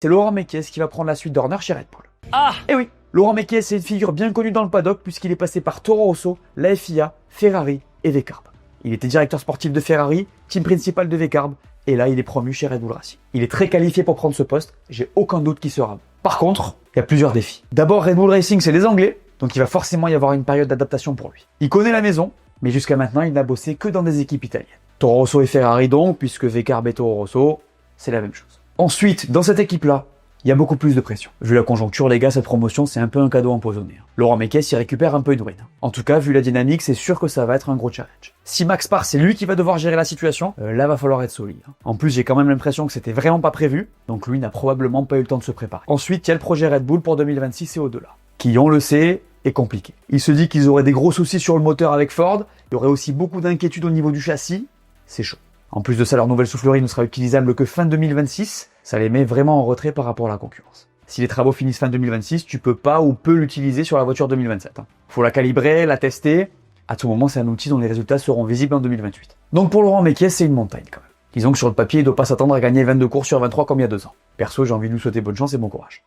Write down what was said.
c'est Laurent Mekies qui va prendre la suite d'Horner chez Red Bull. Ah! Eh oui, Laurent Mekies est une figure bien connue dans le paddock puisqu'il est passé par Toro Rosso, la FIA, Ferrari et Vcarb. Il était directeur sportif de Ferrari, team principal de Vcarb, et là il est promu chez Red Bull Racing. Il est très qualifié pour prendre ce poste, j'ai aucun doute qu'il sera bon. Par contre, il y a plusieurs défis. D'abord, Red Bull Racing c'est les Anglais, donc il va forcément y avoir une période d'adaptation pour lui. Il connaît la maison, mais jusqu'à maintenant il n'a bossé que dans des équipes italiennes. Toro Rosso et Ferrari donc, puisque Vcarb et Toro Rosso, c'est la même chose. Ensuite, dans cette équipe-là, il y a beaucoup plus de pression. Vu la conjoncture, les gars, cette promotion, c'est un peu un cadeau empoisonné. Laurent Mekies y récupère un peu une win. En tout cas, vu la dynamique, c'est sûr que ça va être un gros challenge. Si Max part, c'est lui qui va devoir gérer la situation, là, va falloir être solide. En plus, j'ai quand même l'impression que c'était vraiment pas prévu, donc lui n'a probablement pas eu le temps de se préparer. Ensuite, il y a le projet Red Bull pour 2026 et au-delà, qui, on le sait, est compliqué. Il se dit qu'ils auraient des gros soucis sur le moteur avec Ford, il y aurait aussi beaucoup d'inquiétudes au niveau du châssis, c'est chaud. En plus de ça, leur nouvelle soufflerie ne sera utilisable que fin 2026, ça les met vraiment en retrait par rapport à la concurrence. Si les travaux finissent fin 2026, tu peux pas ou peu l'utiliser sur la voiture 2027. Faut la calibrer, la tester. À tout moment, c'est un outil dont les résultats seront visibles en 2028. Donc pour Laurent Mekies, c'est une montagne quand même. Disons que sur le papier, il doit pas s'attendre à gagner 22 courses sur 23 comme il y a 2 ans. Perso, j'ai envie de lui souhaiter bonne chance et bon courage.